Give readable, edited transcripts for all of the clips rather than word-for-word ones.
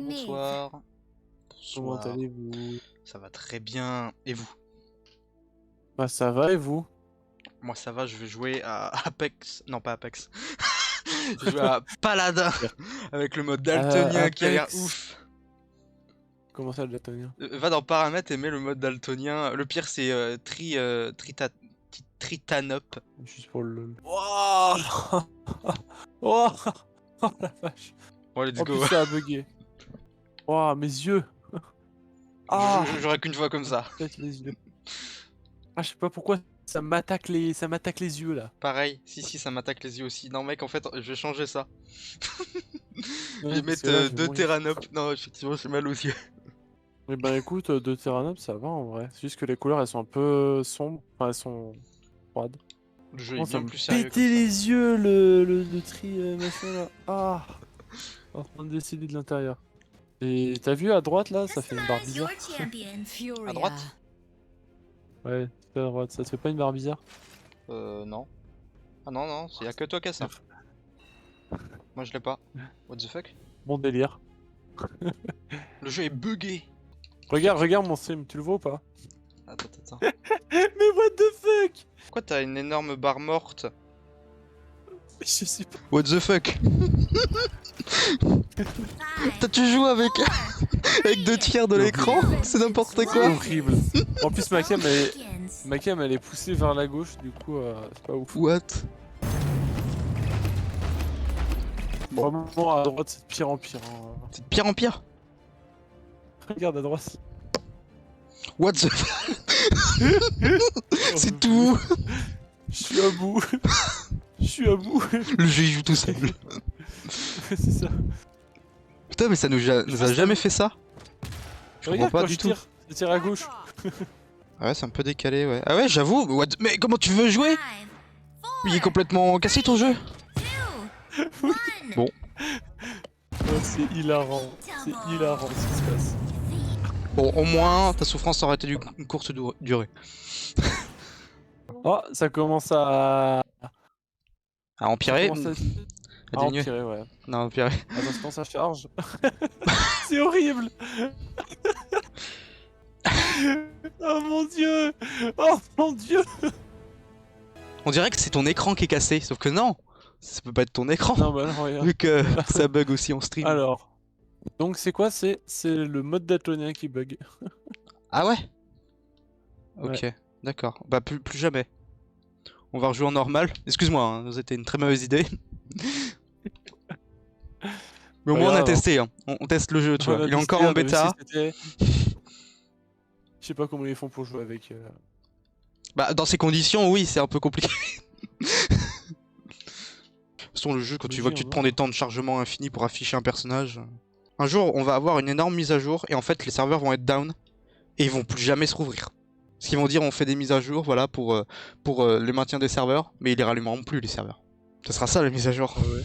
Bonsoir. Comment Bonsoir. allez-vous? Ça va très bien. Et vous? Bah ça va et vous? Moi ça va, je vais jouer à Apex. Non, pas Apex. Je vais jouer à Paladin avec le mode daltonien qui a l'air Apex. ouf. Comment ça le daltonien? Va dans paramètres et mets le mode daltonien. Le pire c'est Tritanop. Juste pour le lol. Wouah. Oh, oh la vache. Bon, let's En go. plus ça a bugué. Wouah, mes yeux. Ah, J'aurais qu'une fois comme ça. peut-être les yeux. Ah, je sais pas pourquoi ça m'attaque les yeux là. Pareil, si ça m'attaque les yeux aussi. Non mec, en fait, je vais changer ça. Je Ouais, vais parce que mettre là, je vais 2 mourir. Terranop. Non, effectivement, j'ai mal aux yeux. Eh ben écoute, de Terranop ça va en vrai. C'est juste que les couleurs elles sont un peu sombres. Enfin, elles sont froides. Le jeu est Oh, ça bien me plus sérieux comme pétait ça. les yeux le tri machin là. Ah, en train de décider de l'intérieur. Et t'as vu à droite là, ça fait une barre bizarre. À droite? Ouais, c'est à droite, ça te fait pas une barre bizarre? Non. Ah non, y'a que toi qui as ça. Moi je l'ai pas. What the fuck? Bon délire. Le jeu est buggé. Regarde mon stream, tu le vois ou pas? Attends. Mais what the fuck? Pourquoi t'as une énorme barre morte? Je sais pas. What the fuck? Tu joues avec 2/3 de l'écran? C'est n'importe C'est quoi. horrible. En plus ma cam elle est poussée vers la gauche, du coup c'est pas ouf. What? Vraiment à droite c'est de pire en pire. Hein. C'est de pire en pire. Regarde à droite. What the fuck? C'est tout. Je suis à bout. Je suis à bout. Le jeu il joue tout seul. C'est ça. Putain mais ça nous a jamais fait ça. Je comprends Regarde pas quand du je tout. tire, je tire à gauche. Ouais c'est un peu décalé ouais. Ah ouais j'avoue. Mais comment tu veux jouer? Il est complètement cassé ton jeu. Bon. Oh, c'est hilarant. C'est hilarant ce qui se passe. Bon au moins ta souffrance aurait été une courte durée. Oh, ça commence à... À empirer. Ça commence à diminuer. empirer, ouais. Non empirer. Attends, ça charge. C'est horrible. Oh mon dieu. Oh mon dieu. On dirait que c'est ton écran qui est cassé, sauf que non, ça peut pas être ton écran, Non bah non, regarde. vu que ça bug aussi en stream. Alors, donc c'est quoi? C'est le mode daltonien qui bug. Ah ouais? Ok, Ouais. d'accord. Bah plus jamais. On va rejouer en normal. Excuse-moi, hein, c'était une très mauvaise idée. Mais au moins on a Regarde, testé, hein. On teste le jeu, tu vois. Il est encore en bêta. Je sais pas comment ils font pour jouer avec... Bah dans ces conditions, oui, c'est un peu compliqué. De toute façon, le jeu, quand tu vois que tu te prends des temps de chargement infinis pour afficher un personnage... Un jour, on va avoir une énorme mise à jour, et en fait, les serveurs vont être down, et ils vont plus jamais se rouvrir. Parce qu'ils vont dire, on fait des mises à jour, voilà, pour le maintien des serveurs, mais ils les rallumeront plus, les serveurs. Ce sera ça, la mise à jour. Ouais.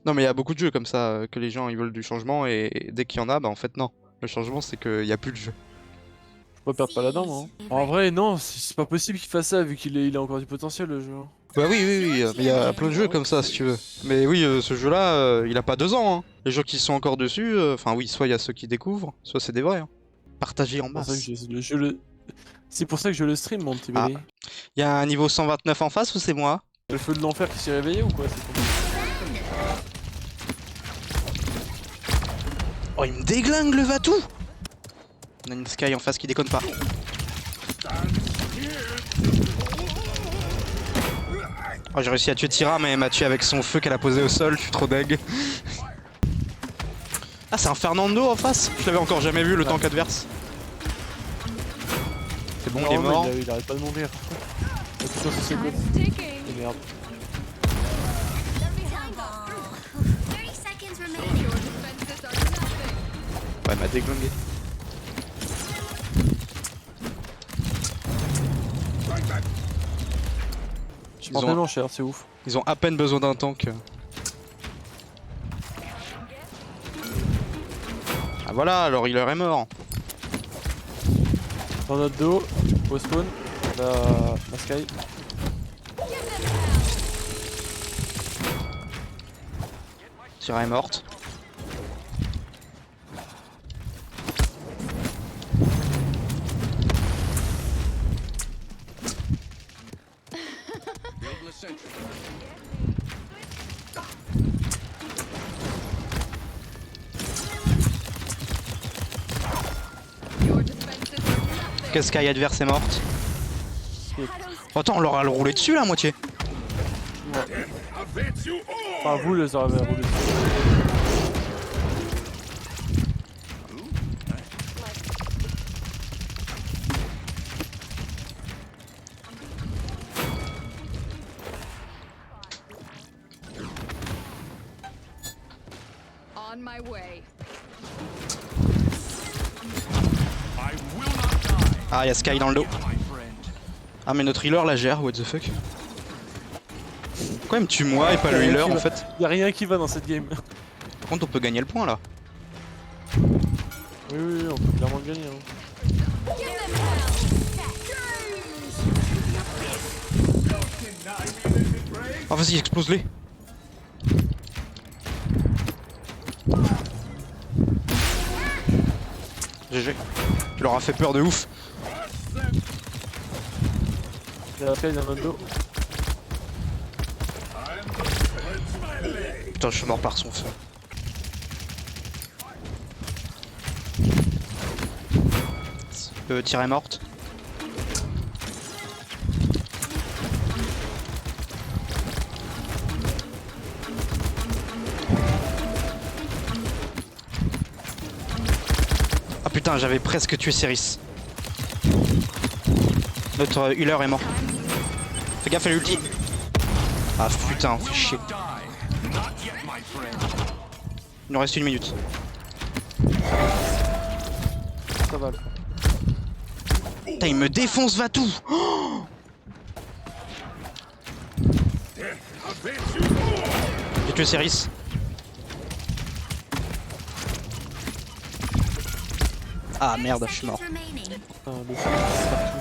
Non, mais il y a beaucoup de jeux comme ça, que les gens, ils veulent du changement, et dès qu'il y en a, bah en fait, non. Le changement, c'est qu'il n'y a plus de jeu. Je peux perdre pas là-dedans, moi. Hein. En vrai, non, c'est pas possible qu'il fasse ça, vu qu'il a encore du potentiel, le jeu. Bah oui, mais il y a plein de jeux comme ça, si tu veux. Mais oui, ce jeu-là, il a pas 2 ans, hein. Les gens qui sont encore dessus, enfin oui, soit il y a ceux qui découvrent, soit c'est des vrais, hein. Partagés en masse. C'est pour ça que je le stream, mon petit Ah. bébé. Il y a un niveau 129 en face ou c'est moi? Le feu de l'enfer qui s'est réveillé ou quoi? Oh, il me déglingue le Vatou! On a une Sky en face qui déconne pas. Oh, j'ai réussi à tuer Tira, mais elle m'a tué avec son feu qu'elle a posé au sol, je suis trop deg. Ah, c'est un Fernando en face? Je l'avais encore jamais vu, le tank adverse. C'est bon, il est mort. Il arrête pas de mourir. Attention, c'est quoi? Oh, merde. Ouais, elle m'a déglingué. Je prends tellement cher, c'est ouf. Ils ont à peine besoin d'un tank. Ah voilà, alors il est mort. Dans notre dos, au spawn, la Sky. Tira est morte. Ok, Sky adverse est morte. Shit. Attends, on leur a roulé dessus là à moitié. Ouais. Enfin, vous les aurez roulé dessus. On my way. Ah, y'a Sky dans le dos. Ah, mais notre healer la gère, what the fuck. Pourquoi il me tue moi et pas le healer en fait? Y'a rien qui va dans cette game. Par contre, on peut gagner le point là. Oui, on peut clairement le gagner. Hein. Ah, vas-y, explose-les. GG. Tu leur as fait peur de ouf. Y'a la taille d'un dos. Putain, je suis mort par son feu. Tir est morte. Ah putain, j'avais presque tué Ceris. Notre healer est mort. Fais gaffe à l'ulti. Ah putain, fais chier. Il nous reste 1 minute. Ça va le faire. Putain, il me défonce Vatou. Oh, j'ai tué Ceris. Ah merde, je suis mort. Ah, le feu, c'est partout.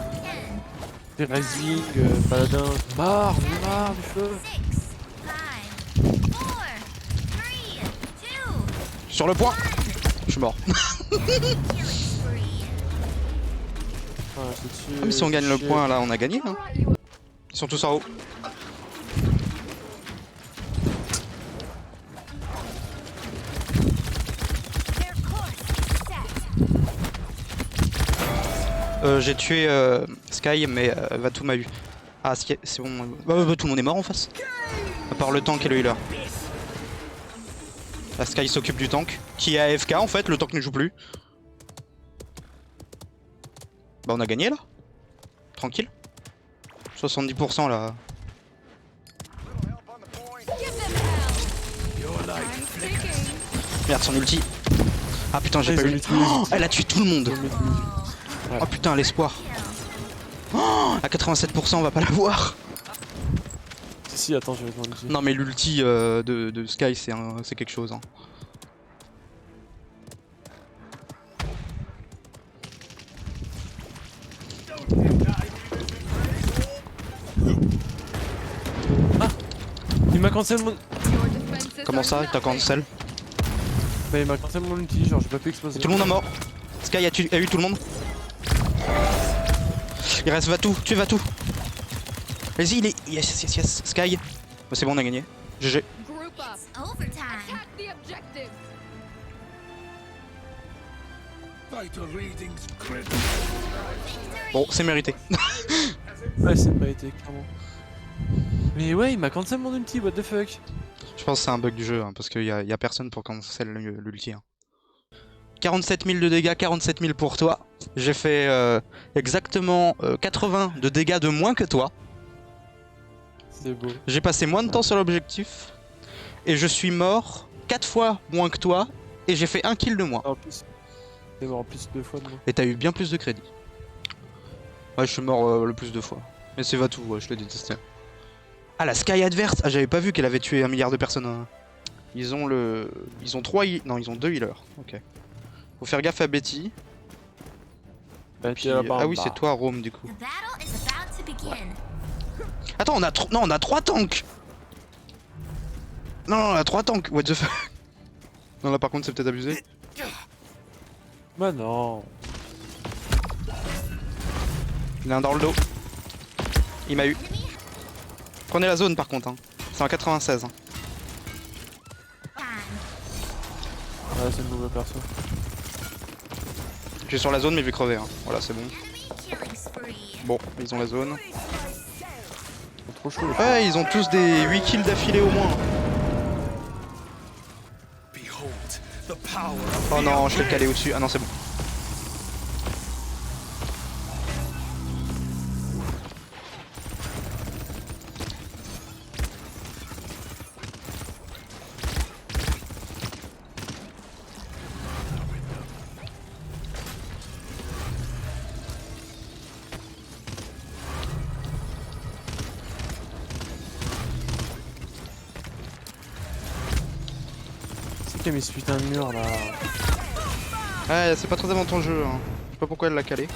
Des Rising, Paladin. Marre du feu. Sur le point. Je suis mort. Ah, c'est dessus, Même si on gagne le shit. point là, on a gagné. Hein. Ils sont tous en haut. J'ai tué Sky, mais Vatou m'a eu. Ah, c'est bon. Tout le monde est mort en face. À part le tank et le healer. La Sky s'occupe du tank, qui est AFK en fait, le tank ne joue plus. Bah on a gagné là. Tranquille. 70% là. Merde, son ulti. Ah putain, j'ai Ils pas ont eu. mis tous les Oh, elle a tué tout le monde. Ouais. Oh putain, l'espoir. Oh, à 87%, on va pas l'avoir. Si, attends, je vais demander l'ulti. Non mais l'ulti de Sky c'est quelque chose. Hein. Il m'a cancel mon... Comment ça, t'as cancel? Bah, il m'a cancel mon ulti, genre j'ai pas pu exploser. Tout le monde est mort. Sky a eu tout le monde. Il reste Vatou, tu Vatou. Vas-y, il est... Yes. Sky. Bah, c'est bon, on a gagné. GG. Group up. Attack the objective. Bon, c'est mérité. Ouais, c'est mérité, clairement. Mais ouais, il m'a cancel mon ulti, what the fuck. Je pense que c'est un bug du jeu, hein, parce qu'il y a personne pour cancel l'ulti. Hein. 47 000 de dégâts, 47 000 pour toi. J'ai fait exactement 80 de dégâts de moins que toi. C'est beau. J'ai passé moins de temps sur l'objectif. Et je suis mort 4 fois moins que toi. Et j'ai fait 1 kill de moins. Ah, en plus, t'es mort en plus 2 fois de moi. Et t'as eu bien plus de crédit. Ouais, je suis mort le plus de fois. Mais c'est Vatou, ouais, je le détestais. Ah, la Sky Adverse. Ah, j'avais pas vu qu'elle avait tué 1 milliard de personnes. Hein. Ils ont 3 non, ils ont 2 healers. Ok. Faut faire gaffe à Betty. Bah, Puis... t'es là-bas en Ah oui, bas. c'est toi, Rome, du coup. Attends, on a 3 tanks. Non, on a 3 tanks. What the fuck. Non, là, par contre, c'est peut-être abusé. Bah non. Il y en a un dans le dos. Il m'a eu. Prenez la zone, par contre. Hein. C'est en 96. Hein. Ouais, c'est le nouveau perso. Je suis sur la zone, mais je vais crever. Hein. Voilà, c'est bon. Bon, ils ont la zone. C'est trop chaud. Ouais, ils ont tous des 8 kills d'affilée au moins. Oh non, je l'ai calé au-dessus. Ah non, c'est bon. C'est qui a mis ce putain de mur là? Ouais, c'est pas très avantageux. Hein. Je sais pas pourquoi elle l'a calé.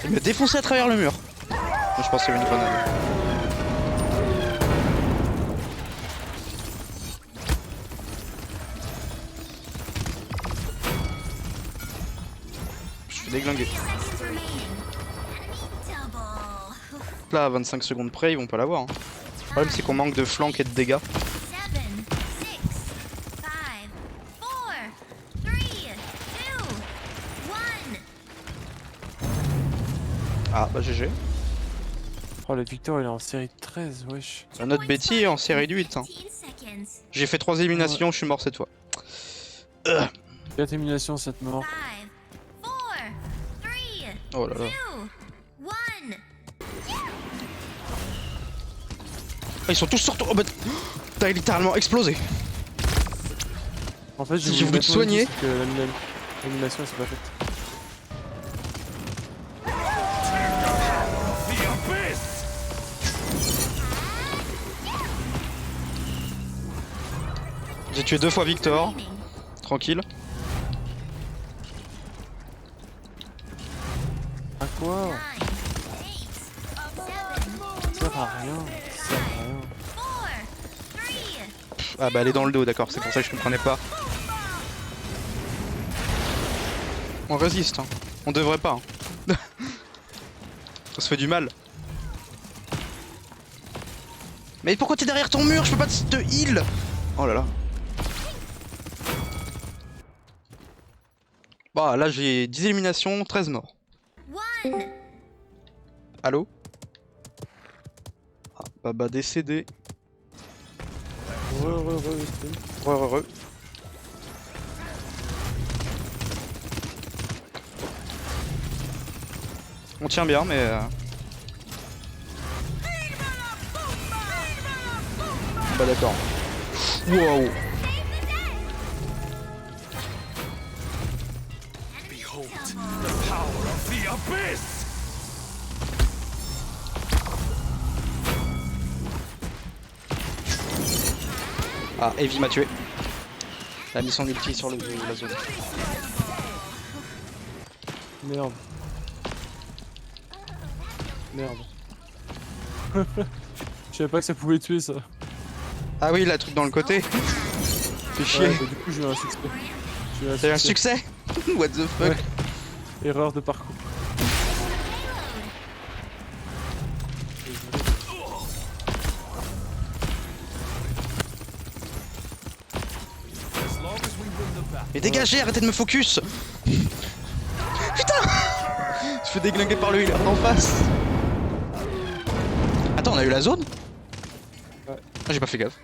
Il m'a défoncé à travers le mur. Moi, je pense qu'il y avait une grenade. Je suis déglingué. Là, à 25 secondes près, ils vont pas l'avoir. Hein. Le problème, c'est qu'on manque de flank et de dégâts. Ah, bah GG. Oh, le Victor il est en série 13, wesh. Notre Betty est en série de 8. Hein. J'ai fait 3 éliminations, je suis mort cette fois. 4 éliminations, 7 morts. Oh là là. Ah, ils sont tous sortis. Oh bah. T'as littéralement explosé. En fait, Si j'ai voulu te soigner. Que l'animation elle s'est pas faite. J'ai tué 2 fois Victor. Tranquille. À quoi? Ça sert à rien. Ça sert à rien. Ah bah elle est dans le dos, d'accord, c'est pour ça que je comprenais pas. On résiste, hein. On devrait pas. Hein. Ça se fait du mal. Mais pourquoi t'es derrière ton mur? Je peux pas te heal. Oh là là. Bah là j'ai 10 éliminations, 13 morts. Allô? Ah, Baba décédé. Re. On tient bien mais... Bah d'accord. Wow. Ah, Evie m'a tué. Elle a mis son ulti sur la zone. Merde. Merde. Je savais pas que ça pouvait tuer ça. Ah oui, la truc dans le côté. Fais chier. Ouais, bah, du coup j'ai eu un succès. T'as eu un succès? What the fuck? Ouais. Erreur de parcours. Mais dégagez, arrêtez de me focus. Putain. Je fais déglinguer par le healer d'en face. Attends, on a eu la zone? Ouais. Ah, j'ai pas fait gaffe.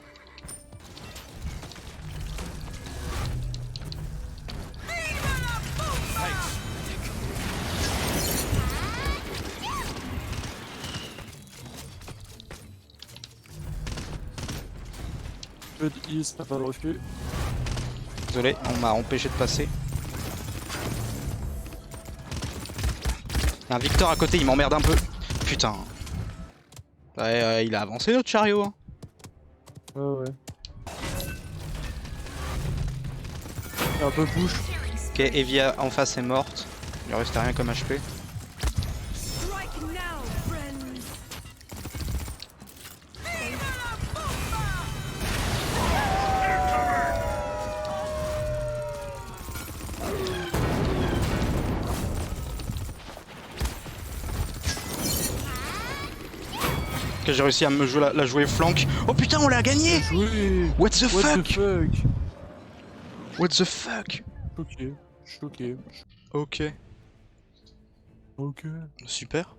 Peu de heal, ça n'a pas de refus. Désolé, on m'a empêché de passer. Un Victor à côté, il m'emmerde un peu. Putain. Ouais, il a avancé notre chariot. Hein. Ouais. Et un peu push. Ok, Evie en face est morte. Il lui restait rien comme HP. Que j'ai réussi à me jouer la jouer flank. Oh putain, on l'a gagné! Oui. What the What fuck? the fuck? What the fuck? Ok. choqué. Ok, Ok. super.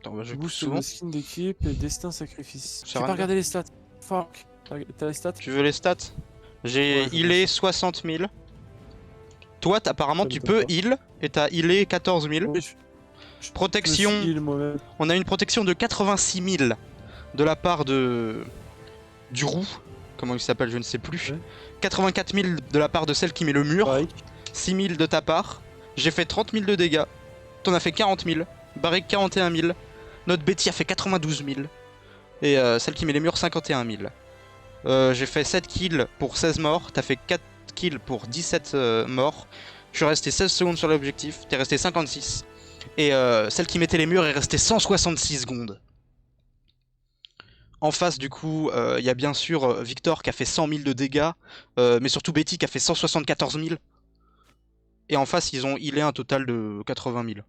Attends, bah, je pousse Boost souvent. le skin d'équipe et destin sacrifice. J'ai Render. pas regardé les stats. Fuck. T'as les stats? Tu veux les stats? J'ai Ouais, je veux healé bien ça. 60 000. Toi, apparemment, Ça tu m'étonne peux pas. heal et t'as healé 14 000. Oui, je me Protection, suis heal moi-même. on a une protection de 86 000 de la part de... du roux. Comment il s'appelle, je ne sais plus. Ouais. 84 000 de la part de celle qui met le mur. Pareil. 6 000 de ta part. J'ai fait 30 000 de dégâts. T'en as fait 40 000. Barrick 41 000. Notre Betty a fait 92 000. Et celle qui met les murs 51 000. J'ai fait 7 kills pour 16 morts. T'as fait 4 kills pour 17 morts. Je suis resté 16 secondes sur l'objectif. T'es resté 56. Et celle qui mettait les murs est restée 166 secondes. En face, du coup, il y a bien sûr Victor qui a fait 100 000 de dégâts. Mais surtout Betty qui a fait 174 000. Et en face, ils ont healé un total de 80 000.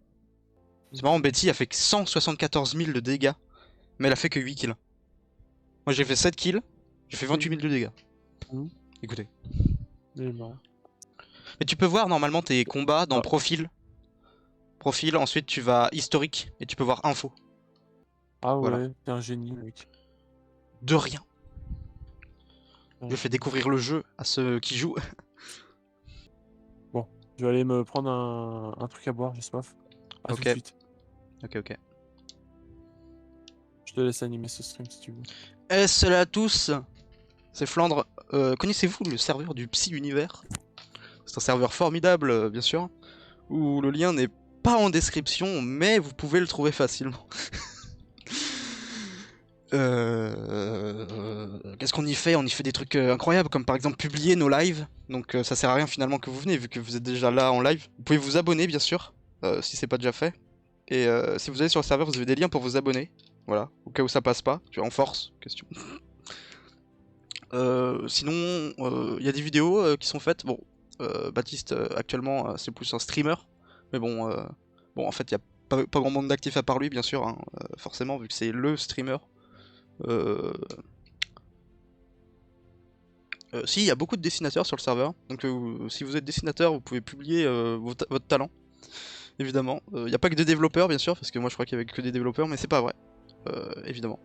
C'est marrant, Betty a fait 174 000 de dégâts. Mais elle a fait que 8 kills. Moi j'ai fait 7 kills. J'ai fait 28 000 de dégâts. Mhm. Écoutez. Il est marrant. Mais tu peux voir normalement tes combats dans Ah. profil. Profil, ensuite tu vas historique et tu peux voir info. Ah ouais, Voilà. t'es un génie, mec. De rien. Ouais. Je fais découvrir le jeu à ceux qui jouent. Bon, je vais aller me prendre un truc à boire, j'ai soif. À tout de Ok. suite. Ok. Je te laisse animer ce stream si tu veux. Et cela à tous. C'est Flandre. Connaissez-vous le serveur du Psy Univers? C'est un serveur formidable, bien sûr. Où le lien n'est pas en description, mais vous pouvez le trouver facilement. Qu'est-ce qu'on y fait? On y fait des trucs incroyables, comme par exemple publier nos lives. Donc ça sert à rien finalement que vous venez, vu que vous êtes déjà là en live. Vous pouvez vous abonner, bien sûr, si c'est pas déjà fait. Et si vous allez sur le serveur, vous avez des liens pour vous abonner. Voilà, au cas où ça passe pas, tu vois, en force, question. Sinon, il y a des vidéos qui sont faites. Bon, Baptiste, actuellement, c'est plus un streamer. Mais bon, en fait, il y a pas grand monde d'actifs à part lui, bien sûr, hein, forcément, vu que c'est le streamer. Si, il y a beaucoup de dessinateurs sur le serveur, donc si vous êtes dessinateur, vous pouvez publier votre talent, évidemment. Il n'y a pas que des développeurs, bien sûr, parce que moi je crois qu'il y avait que des développeurs, mais c'est pas vrai, évidemment.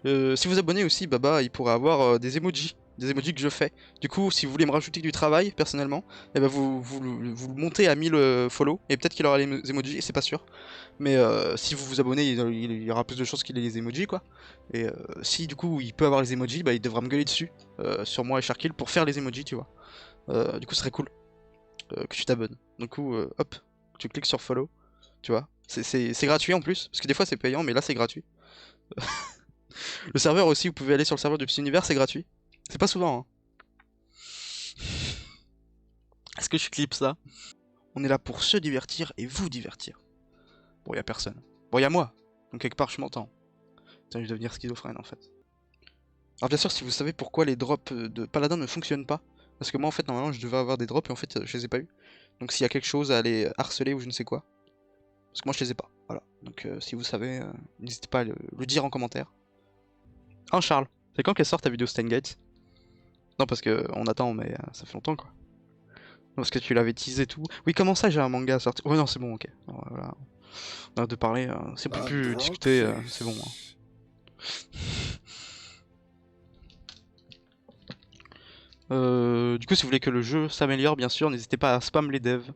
Si vous abonnez aussi, Baba, il pourrait avoir des emojis que je fais. Du coup, si vous voulez me rajouter du travail, personnellement, eh ben vous le montez à 1000 follow, et peut-être qu'il aura les emojis, c'est pas sûr. Mais si vous vous abonnez, il y aura plus de chances qu'il ait les emojis, quoi. Et si du coup il peut avoir les emojis, bah il devra me gueuler dessus, sur moi et Sharkill, pour faire les emojis, tu vois. Du coup, ce serait cool que tu t'abonnes. Du coup, hop, tu cliques sur follow, tu vois. C'est gratuit en plus, parce que des fois c'est payant, mais là c'est gratuit. Le serveur aussi, vous pouvez aller sur le serveur du Petit Univers, c'est gratuit. C'est pas souvent, hein. Est-ce que je clip ça? On est là pour se divertir et vous divertir. Bon, y a personne. Bon, y a moi. Donc quelque part, je m'entends. Putain, je vais devenir schizophrène en fait. Alors bien sûr, si vous savez pourquoi les drops de paladin ne fonctionnent pas, parce que moi en fait, normalement, je devais avoir des drops et en fait, je les ai pas eu. Donc s'il y a quelque chose à aller harceler ou je ne sais quoi. Parce que moi, je les ai pas. Voilà. Donc si vous savez, n'hésitez pas à le dire en commentaire. Ah, Charles, c'est quand qu'elle sort ta vidéo Steingate? Non, parce que on attend, mais ça fait longtemps quoi. Non, parce que tu l'avais teasé et tout. Oui, comment ça, j'ai un manga à sortir? Ouais, non, c'est bon, ok. Alors, voilà. On arrête de parler, c'est plus discuter, c'est bon. Du coup, si vous voulez que le jeu s'améliore, bien sûr, n'hésitez pas à spam les devs.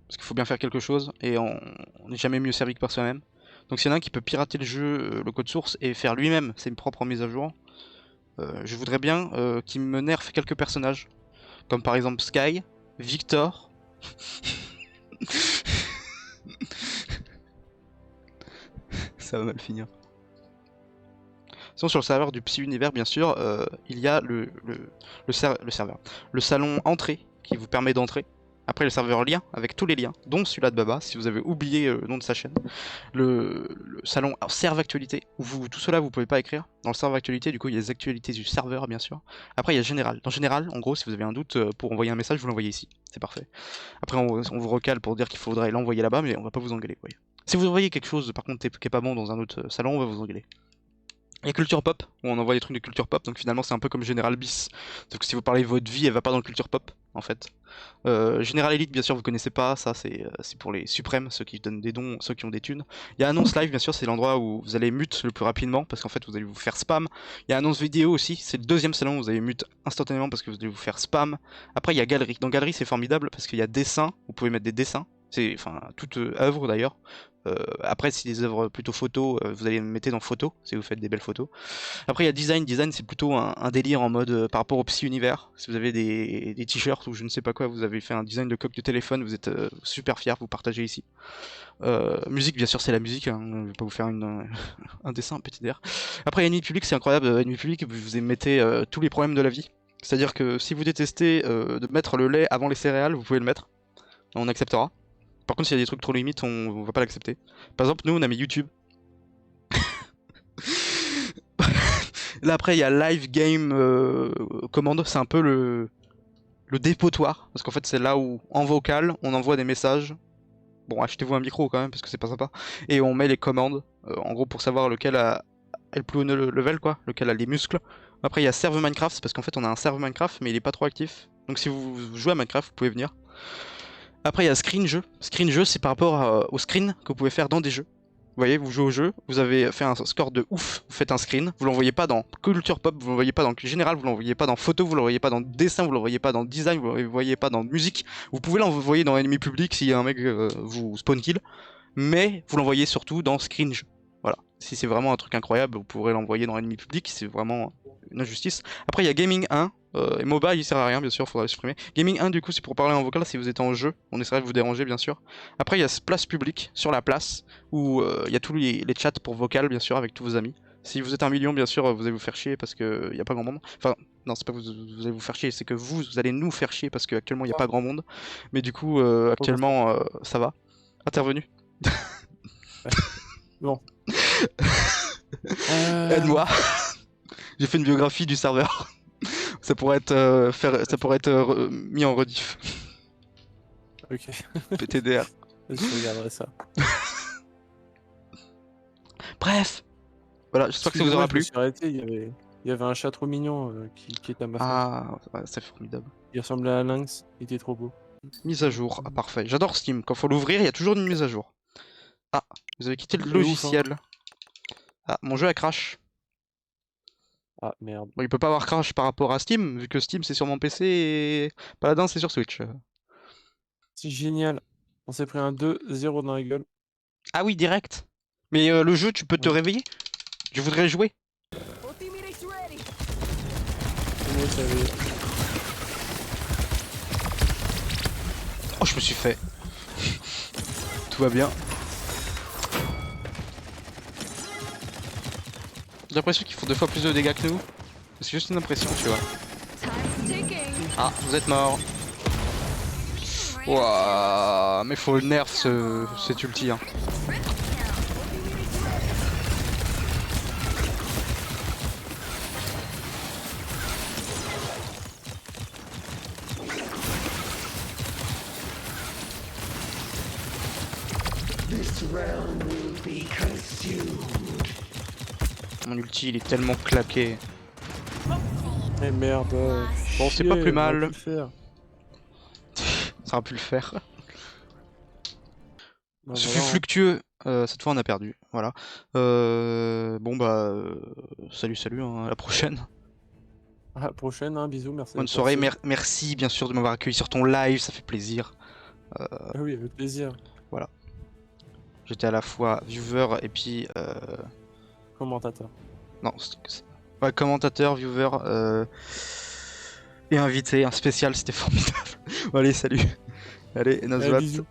Parce qu'il faut bien faire quelque chose, et on n'est jamais mieux servi que par soi-même. Donc s'il y en a un qui peut pirater le jeu, le code source, et faire lui-même ses propres mises à jour, je voudrais bien qu'il me nerfe quelques personnages. Comme par exemple Sky, Victor... Ça va mal finir. Sinon sur le serveur du Psy Univers, bien sûr, il y a le serveur. Le salon entrée, qui vous permet d'entrer. Après le serveur lien, avec tous les liens, dont celui-là de Baba, si vous avez oublié le nom de sa chaîne. Le salon serve actualité, où tout cela vous pouvez pas écrire. Dans le serveur actualité, du coup, il y a les actualités du serveur, bien sûr. Après, il y a général. Dans général, en gros, si vous avez un doute pour envoyer un message, vous l'envoyez ici. C'est parfait. Après, on vous recale pour dire qu'il faudrait l'envoyer là-bas, mais on va pas vous engueuler. Voyez. Si vous envoyez quelque chose, par contre, qui est pas bon dans un autre salon, on va vous engueuler. Il y a Culture Pop, où on envoie des trucs de Culture Pop, donc finalement c'est un peu comme General Bis. Donc si vous parlez de votre vie, elle va pas dans le Culture Pop, en fait. General Elite, bien sûr, vous connaissez pas, ça c'est pour les suprêmes, ceux qui donnent des dons, ceux qui ont des thunes. Il y a Annonce Live, bien sûr, c'est l'endroit où vous allez mute le plus rapidement, parce qu'en fait vous allez vous faire spam. Il y a Annonce Vidéo aussi, c'est le deuxième salon où vous allez mute instantanément parce que vous allez vous faire spam. Après il y a Galerie, dans Galerie c'est formidable parce qu'il y a dessin, vous pouvez mettre des dessins. C'est enfin toute œuvre d'ailleurs. Après, si des œuvres plutôt photos, vous allez me mettre dans photos, si vous faites des belles photos. Après, il y a design. Design, c'est plutôt un délire en mode par rapport au Psy Univers. Si vous avez des t-shirts ou je ne sais pas quoi, vous avez fait un design de coque de téléphone, vous êtes super fier, vous partagez ici. Musique, bien sûr, c'est la musique. Hein. Je vais pas vous faire un dessin, un petit air. Après, il y a Ennemi Public, c'est incroyable. Ennemi Public, vous mettez tous les problèmes de la vie. C'est-à-dire que si vous détestez de mettre le lait avant les céréales, vous pouvez le mettre. On acceptera. Par contre, s'il y a des trucs trop limites, on va pas l'accepter. Par exemple, nous, on a mis YouTube. Là, après, il y a Live Game Commande. C'est un peu le dépotoir. Parce qu'en fait, c'est là où, en vocal, on envoie des messages. Bon, achetez-vous un micro quand même, parce que c'est pas sympa. Et on met les commandes. En gros, pour savoir lequel a le plus haut level, quoi. Lequel a les muscles. Après, il y a Serve Minecraft. C'est parce qu'en fait, on a un Serve Minecraft, mais il est pas trop actif. Donc, si vous jouez à Minecraft, vous pouvez venir. Après, il y a Screen Jeu. Screen Jeu, c'est par rapport au screen que vous pouvez faire dans des jeux. Vous voyez, vous jouez au jeu, vous avez fait un score de ouf, vous faites un screen, vous l'envoyez pas dans Culture Pop, vous l'envoyez pas dans Général, vous l'envoyez pas dans Photo, vous l'envoyez pas dans Dessin, vous l'envoyez pas dans Design, vous l'envoyez pas dans Musique. Vous pouvez l'envoyer dans Ennemi Public si un mec vous spawn kill, mais vous l'envoyez surtout dans Screen Jeu. Voilà. Si c'est vraiment un truc incroyable, vous pourrez l'envoyer dans Ennemi Public, c'est vraiment une injustice. Après, il y a Gaming 1. Et MOBA il sert à rien bien sûr, faudra le supprimer. Gaming 1 du coup c'est pour parler en vocal si vous êtes en jeu, on essaierait de vous déranger bien sûr. Après il y a place publique sur la place où il y a tous les chats pour vocal bien sûr avec tous vos amis. Si vous êtes 1 million bien sûr vous allez vous faire chier parce que il n'y a pas grand monde. Enfin non c'est pas vous allez vous faire chier, c'est que vous allez nous faire chier parce qu'actuellement il n'y a pas grand monde. Mais du coup actuellement ça va. Ah t'es revenu. Bon. Aide-moi. J'ai fait une biographie du serveur. Ça pourrait être, mis en rediff. Ok, PTDR. je regarderai ça. Bref. Voilà, j'espère que ça vous aura Excusez-moi, je me plu. suis arrêté, il y avait un chat trop mignon qui était à ma fenêtre. Ah, ouais, c'est formidable. Il ressemblait à un lynx, il était trop beau. Mise à jour, ah, parfait. J'adore Steam. Quand faut l'ouvrir, il y a toujours une mise à jour. Ah, vous avez quitté le C'est ouf, hein. logiciel. Ah, mon jeu a crash. Ah merde. Bon, il peut pas avoir crash par rapport à Steam, vu que Steam c'est sur mon PC et Paladin c'est sur Switch. C'est génial. On s'est pris un 2-0 dans la gueule. Ah oui, direct. Mais le jeu, tu peux te Ouais. réveiller. Je voudrais jouer. Comment ça avait- Oh, je me suis fait. Tout va bien. J'ai l'impression qu'ils font 2 fois plus de dégâts que nous. C'est juste une impression, tu vois. Time's ticking. Ah, vous êtes mort. Ouah, mais faut le nerf cet ulti. Hein. Mon ulti il est tellement claqué. Eh merde. Bon, c'est pas plus mal. On aurait pu le faire. Ça aurait pu le faire. Bah, Ce voilà, fut hein. fluctueux. Cette fois on a perdu. Voilà. Bon bah. Salut, hein, à la prochaine. À la prochaine, hein, bisous, merci. Bonne d'être soirée. passé. Merci bien sûr de m'avoir accueilli sur ton live, ça fait plaisir. Ah oui, avec plaisir. J'étais à la fois viewer et puis. Commentateur. Non, ouais, commentateur, viewer et invité, un spécial, c'était formidable. Bon, allez, salut. Allez, Allez, Nazvat. bisous.